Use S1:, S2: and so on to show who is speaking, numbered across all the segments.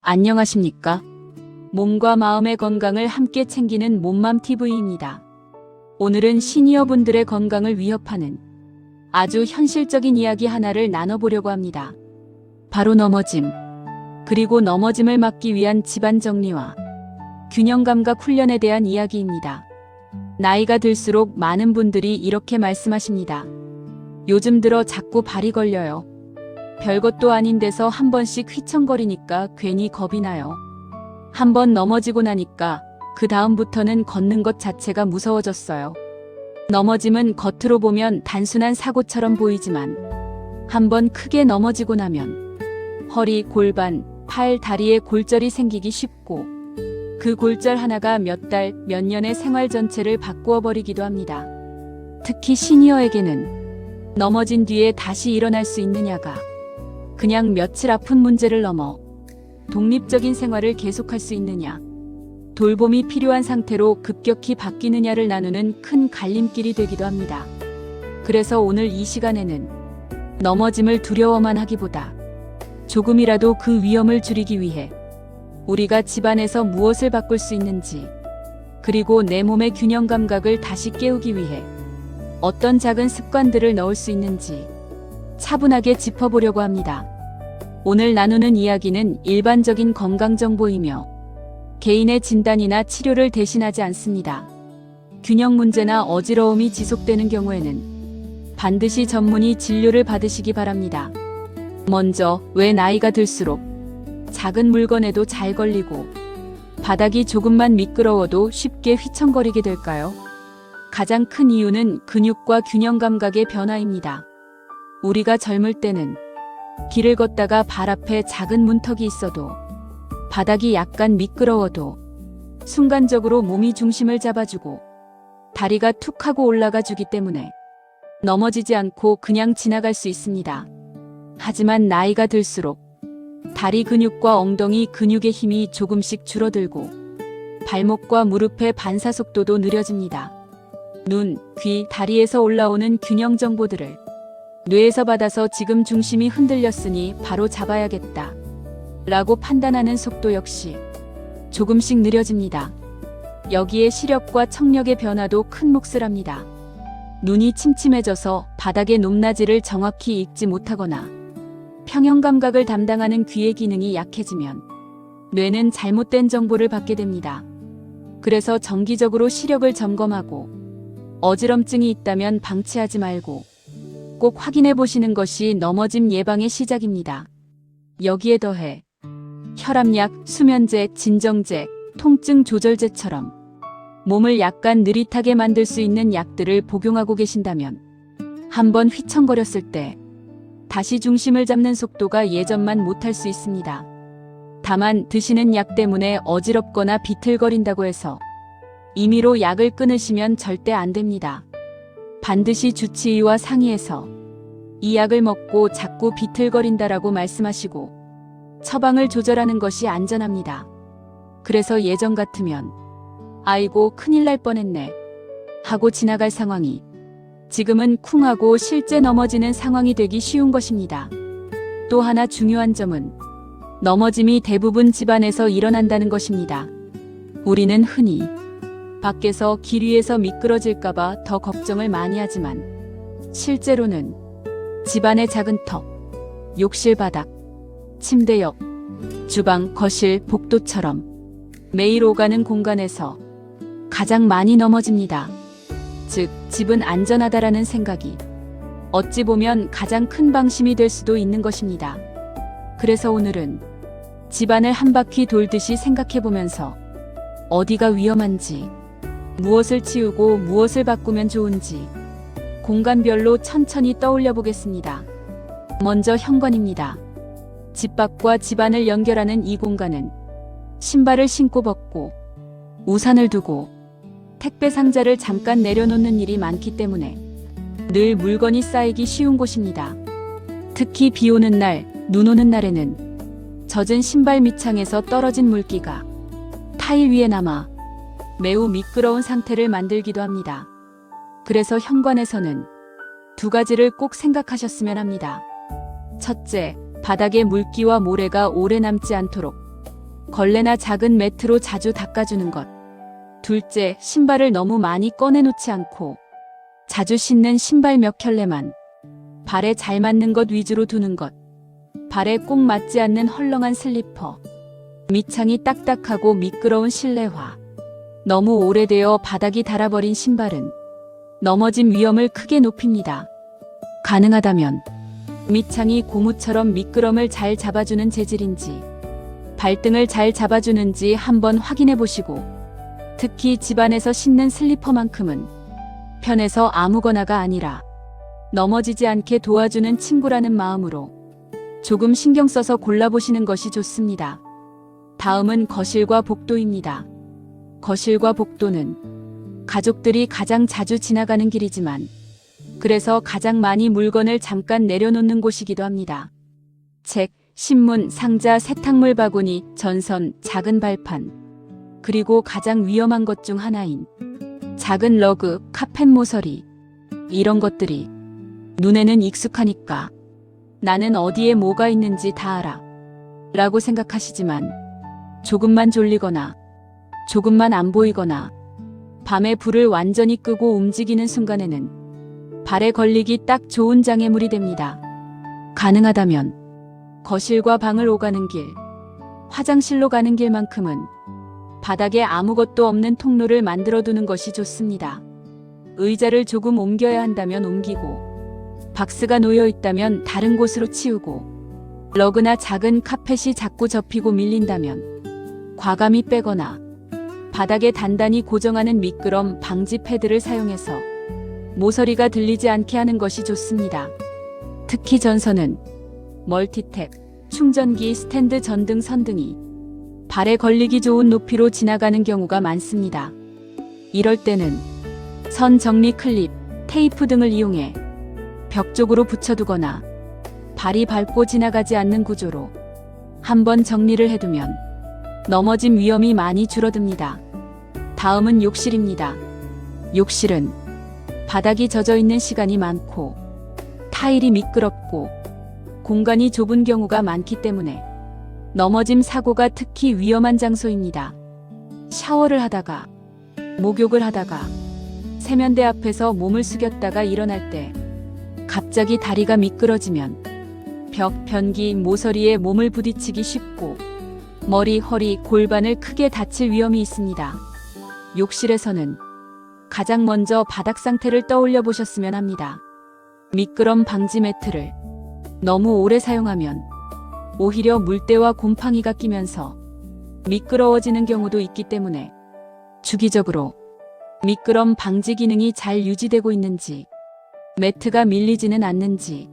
S1: 안녕하십니까? 몸과 마음의 건강을 함께 챙기는 몸맘TV입니다. 오늘은 시니어분들의 건강을 위협하는 아주 현실적인 이야기 하나를 나눠보려고 합니다. 바로 넘어짐, 그리고 넘어짐을 막기 위한 집안 정리와 균형 감각 훈련에 대한 이야기입니다. 나이가 들수록 많은 분들이 이렇게 말씀하십니다. 요즘 들어 자꾸 발이 걸려요. 별것도 아닌 데서 한 번씩 휘청거리니까 괜히 겁이 나요. 한 번 넘어지고 나니까 그 다음부터는 걷는 것 자체가 무서워졌어요. 넘어짐은 겉으로 보면 단순한 사고처럼 보이지만 한 번 크게 넘어지고 나면 허리, 골반, 팔, 다리에 골절이 생기기 쉽고 그 골절 하나가 몇 달, 몇 년의 생활 전체를 바꾸어 버리기도 합니다. 특히 시니어에게는 넘어진 뒤에 다시 일어날 수 있느냐가 그냥 며칠 아픈 문제를 넘어 독립적인 생활을 계속할 수 있느냐, 돌봄이 필요한 상태로 급격히 바뀌느냐를 나누는 큰 갈림길이 되기도 합니다. 그래서 오늘 이 시간에는 넘어짐을 두려워만 하기보다 조금이라도 그 위험을 줄이기 위해 우리가 집안에서 무엇을 바꿀 수 있는지, 그리고 내 몸의 균형 감각을 다시 깨우기 위해 어떤 작은 습관들을 넣을 수 있는지 차분하게 짚어보려고 합니다. 오늘 나누는 이야기는 일반적인 건강정보이며 개인의 진단이나 치료를 대신하지 않습니다. 균형 문제나 어지러움이 지속되는 경우에는 반드시 전문의 진료를 받으시기 바랍니다. 먼저, 왜 나이가 들수록 작은 물건에도 잘 걸리고 바닥이 조금만 미끄러워도 쉽게 휘청거리게 될까요? 가장 큰 이유는 근육과 균형 감각의 변화입니다. 우리가 젊을 때는 길을 걷다가 발 앞에 작은 문턱이 있어도 바닥이 약간 미끄러워도 순간적으로 몸이 중심을 잡아주고 다리가 툭 하고 올라가 주기 때문에 넘어지지 않고 그냥 지나갈 수 있습니다. 하지만 나이가 들수록 다리 근육과 엉덩이 근육의 힘이 조금씩 줄어들고 발목과 무릎의 반사 속도도 느려집니다. 눈, 귀, 다리에서 올라오는 균형 정보들을 뇌에서 받아서 지금 중심이 흔들렸으니 바로 잡아야겠다 라고 판단하는 속도 역시 조금씩 느려집니다. 여기에 시력과 청력의 변화도 큰 몫을 합니다. 눈이 침침해져서 바닥의 높낮이를 정확히 읽지 못하거나 평형 감각을 담당하는 귀의 기능이 약해지면 뇌는 잘못된 정보를 받게 됩니다. 그래서 정기적으로 시력을 점검하고 어지럼증이 있다면 방치하지 말고 꼭 확인해 보시는 것이 넘어짐 예방의 시작입니다. 여기에 더해 혈압약, 수면제, 진정제, 통증 조절제처럼 몸을 약간 느릿하게 만들 수 있는 약들을 복용하고 계신다면 한번 휘청거렸을 때 다시 중심을 잡는 속도가 예전만 못할 수 있습니다. 다만 드시는 약 때문에 어지럽거나 비틀거린다고 해서 임의로 약을 끊으시면 절대 안 됩니다. 반드시 주치의와 상의해서 이 약을 먹고 자꾸 비틀거린다라고 말씀하시고 처방을 조절하는 것이 안전합니다. 그래서 예전 같으면 아이고 큰일 날 뻔했네 하고 지나갈 상황이 지금은 쿵 하고 실제 넘어지는 상황이 되기 쉬운 것입니다. 또 하나 중요한 점은 넘어짐이 대부분 집안에서 일어난다는 것입니다. 우리는 흔히 밖에서 길 위에서 미끄러질까봐 더 걱정을 많이 하지만 실제로는 집안의 작은 턱, 욕실 바닥, 침대 옆, 주방, 거실, 복도처럼 매일 오가는 공간에서 가장 많이 넘어집니다. 즉, 집은 안전하다라는 생각이 어찌 보면 가장 큰 방심이 될 수도 있는 것입니다. 그래서 오늘은 집안을 한 바퀴 돌듯이 생각해보면서 어디가 위험한지, 무엇을 치우고 무엇을 바꾸면 좋은지 공간별로 천천히 떠올려 보겠습니다. 먼저 현관입니다. 집 밖과 집안을 연결하는 이 공간은 신발을 신고 벗고 우산을 두고 택배 상자를 잠깐 내려놓는 일이 많기 때문에 늘 물건이 쌓이기 쉬운 곳입니다. 특히 비 오는 날, 눈 오는 날에는 젖은 신발 밑창에서 떨어진 물기가 타일 위에 남아 매우 미끄러운 상태를 만들기도 합니다. 그래서 현관에서는 두 가지를 꼭 생각하셨으면 합니다. 첫째, 바닥에 물기와 모래가 오래 남지 않도록 걸레나 작은 매트로 자주 닦아주는 것. 둘째, 신발을 너무 많이 꺼내놓지 않고 자주 신는 신발 몇 켤레만 발에 잘 맞는 것 위주로 두는 것. 발에 꼭 맞지 않는 헐렁한 슬리퍼, 밑창이 딱딱하고 미끄러운 실내화, 너무 오래되어 바닥이 닳아버린 신발은 넘어짐 위험을 크게 높입니다. 가능하다면 밑창이 고무처럼 미끄럼을 잘 잡아주는 재질인지, 발등을 잘 잡아주는지 한번 확인해 보시고, 특히 집안에서 신는 슬리퍼만큼은 편해서 아무거나가 아니라 넘어지지 않게 도와주는 친구라는 마음으로 조금 신경 써서 골라보시는 것이 좋습니다. 다음은 거실과 복도입니다. 거실과 복도는 가족들이 가장 자주 지나가는 길이지만 그래서 가장 많이 물건을 잠깐 내려놓는 곳이기도 합니다. 책, 신문, 상자, 세탁물 바구니, 전선, 작은 발판, 그리고 가장 위험한 것 중 하나인 작은 러그, 카펫 모서리, 이런 것들이 눈에는 익숙하니까 나는 어디에 뭐가 있는지 다 알아 라고 생각하시지만, 조금만 졸리거나 조금만 안 보이거나 밤에 불을 완전히 끄고 움직이는 순간에는 발에 걸리기 딱 좋은 장애물이 됩니다. 가능하다면 거실과 방을 오가는 길, 화장실로 가는 길만큼은 바닥에 아무것도 없는 통로를 만들어 두는 것이 좋습니다. 의자를 조금 옮겨야 한다면 옮기고, 박스가 놓여 있다면 다른 곳으로 치우고, 러그나 작은 카펫이 자꾸 접히고 밀린다면 과감히 빼거나, 바닥에 단단히 고정하는 미끄럼 방지 패드를 사용해서 모서리가 들리지 않게 하는 것이 좋습니다. 특히 전선은 멀티탭, 충전기, 스탠드, 전등, 선등이 발에 걸리기 좋은 높이로 지나가는 경우가 많습니다. 이럴 때는 선 정리 클립, 테이프 등을 이용해 벽 쪽으로 붙여두거나 발이 밟고 지나가지 않는 구조로 한번 정리를 해두면 넘어짐 위험이 많이 줄어듭니다. 다음은 욕실입니다. 욕실은 바닥이 젖어 있는 시간이 많고 타일이 미끄럽고 공간이 좁은 경우가 많기 때문에 넘어짐 사고가 특히 위험한 장소입니다. 샤워를 하다가, 목욕을 하다가, 세면대 앞에서 몸을 숙였다가 일어날 때 갑자기 다리가 미끄러지면 벽, 변기, 모서리에 몸을 부딪히기 쉽고 머리, 허리, 골반을 크게 다칠 위험이 있습니다. 욕실에서는 가장 먼저 바닥 상태를 떠올려 보셨으면 합니다. 미끄럼 방지 매트를 너무 오래 사용하면 오히려 물때와 곰팡이가 끼면서 미끄러워지는 경우도 있기 때문에 주기적으로 미끄럼 방지 기능이 잘 유지되고 있는지, 매트가 밀리지는 않는지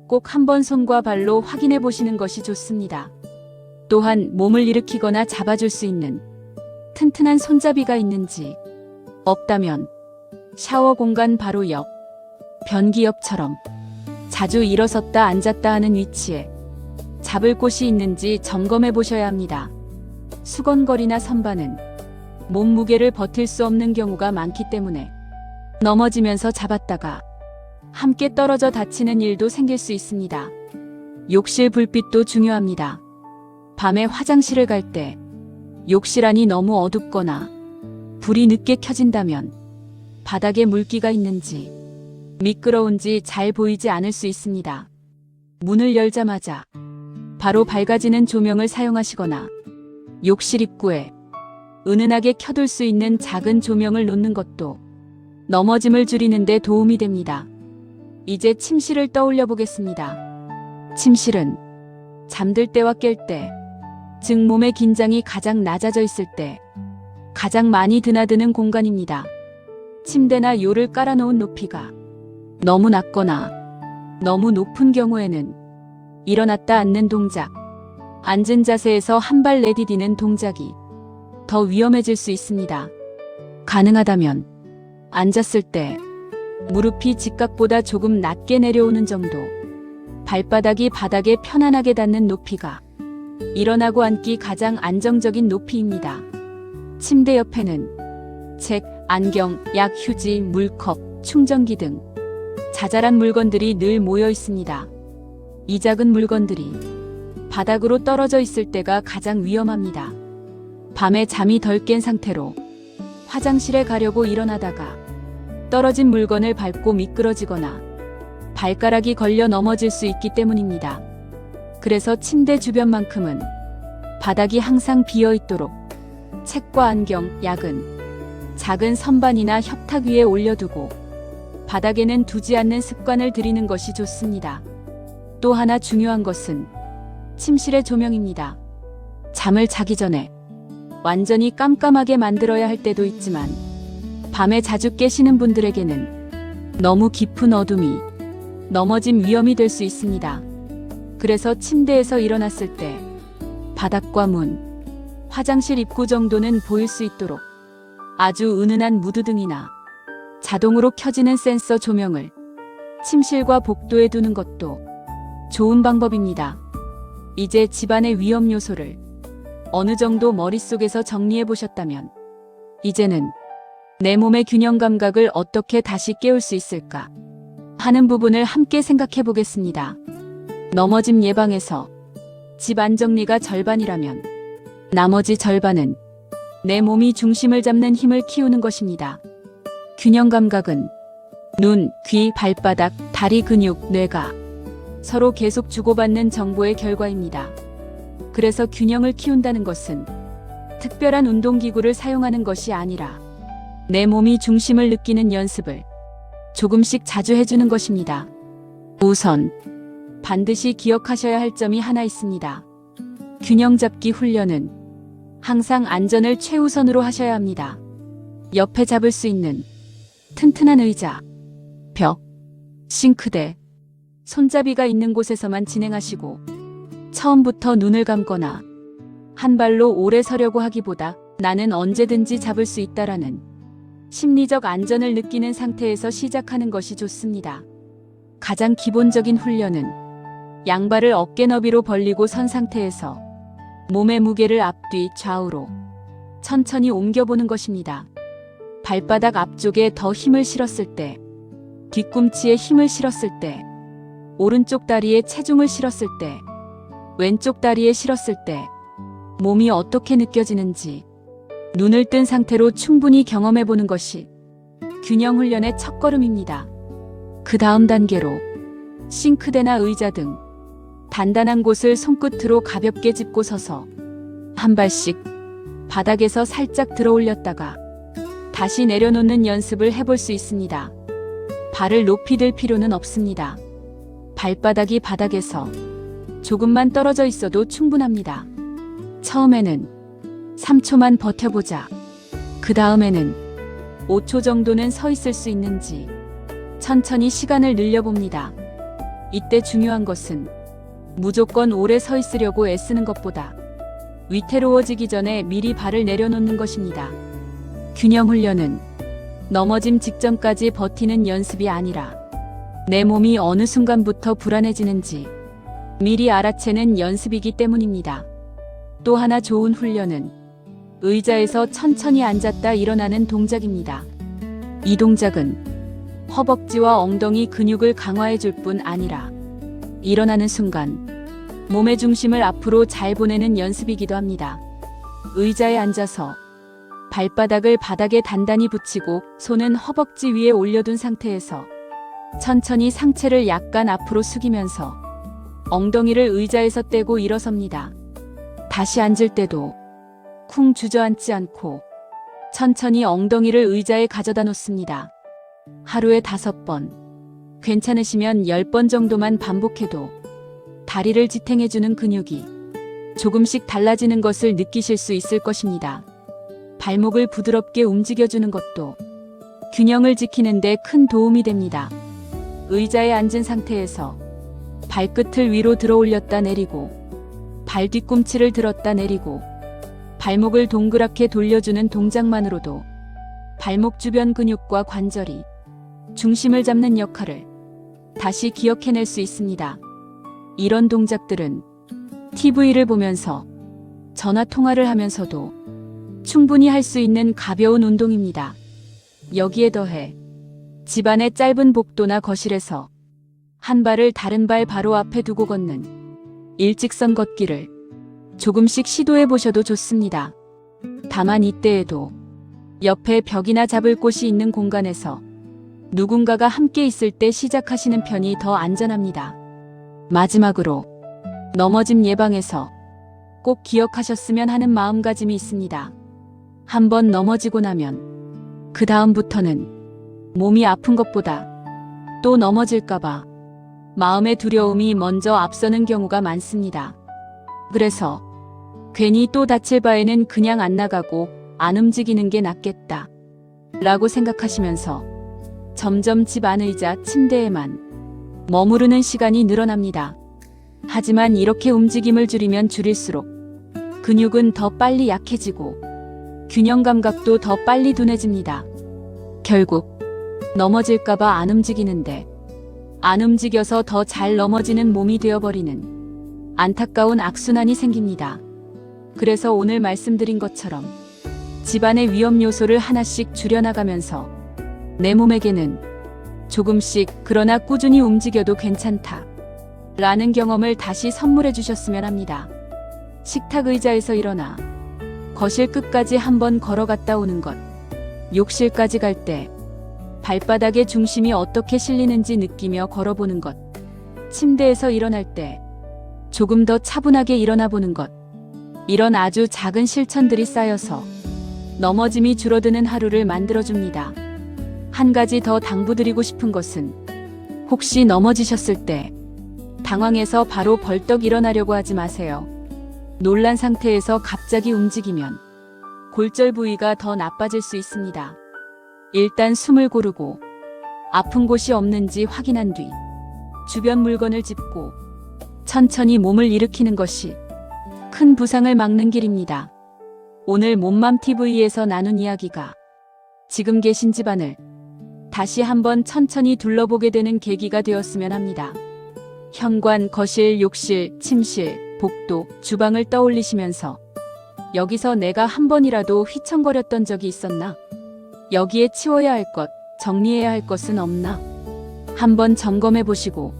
S1: 꼭 한번 손과 발로 확인해 보시는 것이 좋습니다. 또한 몸을 일으키거나 잡아줄 수 있는 튼튼한 손잡이가 있는지, 없다면 샤워 공간 바로 옆, 변기 옆처럼 자주 일어섰다 앉았다 하는 위치에 잡을 곳이 있는지 점검해 보셔야 합니다. 수건걸이나 선반은 몸무게를 버틸 수 없는 경우가 많기 때문에 넘어지면서 잡았다가 함께 떨어져 다치는 일도 생길 수 있습니다. 욕실 불빛도 중요합니다. 밤에 화장실을 갈 때 욕실 안이 너무 어둡거나 불이 늦게 켜진다면 바닥에 물기가 있는지 미끄러운지 잘 보이지 않을 수 있습니다. 문을 열자마자 바로 밝아지는 조명을 사용하시거나 욕실 입구에 은은하게 켜둘 수 있는 작은 조명을 놓는 것도 넘어짐을 줄이는 데 도움이 됩니다. 이제 침실을 떠올려 보겠습니다. 침실은 잠들 때와 깰 때, 즉 몸의 긴장이 가장 낮아져 있을 때 가장 많이 드나드는 공간입니다. 침대나 요를 깔아놓은 높이가 너무 낮거나 너무 높은 경우에는 일어났다 앉는 동작, 앉은 자세에서 한 발 내디디는 동작이 더 위험해질 수 있습니다. 가능하다면 앉았을 때 무릎이 직각보다 조금 낮게 내려오는 정도, 발바닥이 바닥에 편안하게 닿는 높이가 일어나고 앉기 가장 안정적인 높이입니다. 침대 옆에는 책, 안경, 약, 휴지, 물컵, 충전기 등 자잘한 물건들이 늘 모여 있습니다. 이 작은 물건들이 바닥으로 떨어져 있을 때가 가장 위험합니다. 밤에 잠이 덜 깬 상태로 화장실에 가려고 일어나다가 떨어진 물건을 밟고 미끄러지거나 발가락이 걸려 넘어질 수 있기 때문입니다. 그래서 침대 주변만큼은 바닥이 항상 비어 있도록 책과 안경, 약은 작은 선반이나 협탁 위에 올려두고 바닥에는 두지 않는 습관을 들이는 것이 좋습니다. 또 하나 중요한 것은 침실의 조명입니다. 잠을 자기 전에 완전히 깜깜하게 만들어야 할 때도 있지만 밤에 자주 깨시는 분들에게는 너무 깊은 어둠이 넘어짐 위험이 될 수 있습니다. 그래서 침대에서 일어났을 때 바닥과 문, 화장실 입구 정도는 보일 수 있도록 아주 은은한 무드등이나 자동으로 켜지는 센서 조명을 침실과 복도에 두는 것도 좋은 방법입니다. 이제 집안의 위험 요소를 어느 정도 머릿속에서 정리해 보셨다면 이제는 내 몸의 균형 감각을 어떻게 다시 깨울 수 있을까 하는 부분을 함께 생각해 보겠습니다. 넘어짐 예방에서 집 안정리가 절반이라면 나머지 절반은 내 몸이 중심을 잡는 힘을 키우는 것입니다. 균형 감각은 눈, 귀, 발바닥, 다리 근육, 뇌가 서로 계속 주고받는 정보의 결과입니다. 그래서 균형을 키운다는 것은 특별한 운동기구를 사용하는 것이 아니라 내 몸이 중심을 느끼는 연습을 조금씩 자주 해주는 것입니다. 우선 반드시 기억하셔야 할 점이 하나 있습니다. 균형 잡기 훈련은 항상 안전을 최우선으로 하셔야 합니다. 옆에 잡을 수 있는 튼튼한 의자, 벽, 싱크대, 손잡이가 있는 곳에서만 진행하시고 처음부터 눈을 감거나 한 발로 오래 서려고 하기보다 나는 언제든지 잡을 수 있다라는 심리적 안전을 느끼는 상태에서 시작하는 것이 좋습니다. 가장 기본적인 훈련은 양발을 어깨 너비로 벌리고 선 상태에서 몸의 무게를 앞뒤 좌우로 천천히 옮겨보는 것입니다. 발바닥 앞쪽에 더 힘을 실었을 때, 뒤꿈치에 힘을 실었을 때, 오른쪽 다리에 체중을 실었을 때, 왼쪽 다리에 실었을 때 몸이 어떻게 느껴지는지 눈을 뜬 상태로 충분히 경험해 보는 것이 균형 훈련의 첫걸음입니다. 그 다음 단계로 싱크대나 의자 등 단단한 곳을 손끝으로 가볍게 짚고 서서 한 발씩 바닥에서 살짝 들어 올렸다가 다시 내려놓는 연습을 해볼 수 있습니다. 발을 높이 들 필요는 없습니다. 발바닥이 바닥에서 조금만 떨어져 있어도 충분합니다. 처음에는 3초만 버텨보자. 그 다음에는 5초 정도는 서 있을 수 있는지 천천히 시간을 늘려봅니다. 이때 중요한 것은 무조건 오래 서 있으려고 애쓰는 것보다 위태로워지기 전에 미리 발을 내려놓는 것입니다. 균형 훈련은 넘어짐 직전까지 버티는 연습이 아니라 내 몸이 어느 순간부터 불안해지는지 미리 알아채는 연습이기 때문입니다. 또 하나 좋은 훈련은 의자에서 천천히 앉았다 일어나는 동작입니다. 이 동작은 허벅지와 엉덩이 근육을 강화해 줄 뿐 아니라 일어나는 순간 몸의 중심을 앞으로 잘 보내는 연습이기도 합니다. 의자에 앉아서 발바닥을 바닥에 단단히 붙이고 손은 허벅지 위에 올려둔 상태에서 천천히 상체를 약간 앞으로 숙이면서 엉덩이를 의자에서 떼고 일어섭니다. 다시 앉을 때도 쿵 주저앉지 않고 천천히 엉덩이를 의자에 가져다 놓습니다. 하루에 5번, 괜찮으시면 10번 정도만 반복해도 다리를 지탱해주는 근육이 조금씩 달라지는 것을 느끼실 수 있을 것입니다. 발목을 부드럽게 움직여주는 것도 균형을 지키는 데 큰 도움이 됩니다. 의자에 앉은 상태에서 발끝을 위로 들어 올렸다 내리고 발 뒤꿈치를 들었다 내리고 발목을 동그랗게 돌려주는 동작만으로도 발목 주변 근육과 관절이 중심을 잡는 역할을 다시 기억해낼 수 있습니다. 이런 동작들은 TV를 보면서 전화 통화를 하면서도 충분히 할 수 있는 가벼운 운동입니다. 여기에 더해 집안의 짧은 복도나 거실에서 한 발을 다른 발 바로 앞에 두고 걷는 일직선 걷기를 조금씩 시도해 보셔도 좋습니다. 다만 이때에도 옆에 벽이나 잡을 곳이 있는 공간에서 누군가가 함께 있을 때 시작하시는 편이 더 안전합니다. 마지막으로 넘어짐 예방에서 꼭 기억하셨으면 하는 마음가짐이 있습니다. 한번 넘어지고 나면 그 다음부터는 몸이 아픈 것보다 또 넘어질까봐 마음의 두려움이 먼저 앞서는 경우가 많습니다. 그래서 괜히 또 다칠 바에는 그냥 안 나가고 안 움직이는 게 낫겠다 라고 생각하시면서 점점 집 안 의자 침대에만 머무르는 시간이 늘어납니다. 하지만 이렇게 움직임을 줄이면 줄일수록 근육은 더 빨리 약해지고 균형 감각도 더 빨리 둔해집니다. 결국 넘어질까봐 안 움직이는데 안 움직여서 더 잘 넘어지는 몸이 되어버리는 안타까운 악순환이 생깁니다. 그래서 오늘 말씀드린 것처럼 집안의 위험 요소를 하나씩 줄여나가면서 내 몸에게는 조금씩 그러나 꾸준히 움직여도 괜찮다 라는 경험을 다시 선물해 주셨으면 합니다. 식탁 의자에서 일어나 거실 끝까지 한번 걸어갔다 오는 것, 욕실까지 갈 때 발바닥의 중심이 어떻게 실리는지 느끼며 걸어보는 것, 침대에서 일어날 때 조금 더 차분하게 일어나 보는 것, 이런 아주 작은 실천들이 쌓여서 넘어짐이 줄어드는 하루를 만들어줍니다. 한 가지 더 당부드리고 싶은 것은 혹시 넘어지셨을 때 당황해서 바로 벌떡 일어나려고 하지 마세요. 놀란 상태에서 갑자기 움직이면 골절 부위가 더 나빠질 수 있습니다. 일단 숨을 고르고 아픈 곳이 없는지 확인한 뒤 주변 물건을 짚고 천천히 몸을 일으키는 것이 큰 부상을 막는 길입니다. 오늘 몸맘TV에서 나눈 이야기가 지금 계신 집안을 다시 한번 천천히 둘러보게 되는 계기가 되었으면 합니다. 현관, 거실, 욕실, 침실, 복도, 주방을 떠올리시면서 여기서 내가 한 번이라도 휘청거렸던 적이 있었나? 여기에 치워야 할 것, 정리해야 할 것은 없나? 한번 점검해 보시고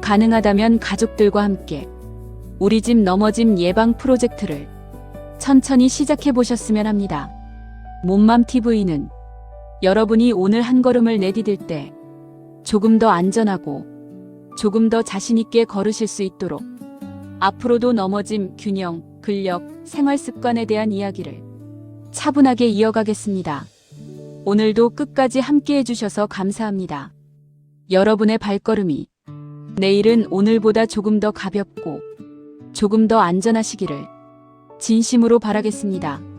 S1: 가능하다면 가족들과 함께 우리 집 넘어짐 예방 프로젝트를 천천히 시작해 보셨으면 합니다. 몸맘TV는 여러분이 오늘 한 걸음을 내디딜 때 조금 더 안전하고 조금 더 자신있게 걸으실 수 있도록 앞으로도 넘어짐, 균형, 근력, 생활 습관에 대한 이야기를 차분하게 이어가겠습니다. 오늘도 끝까지 함께 해주셔서 감사합니다. 여러분의 발걸음이 내일은 오늘보다 조금 더 가볍고 조금 더 안전하시기를 진심으로 바라겠습니다.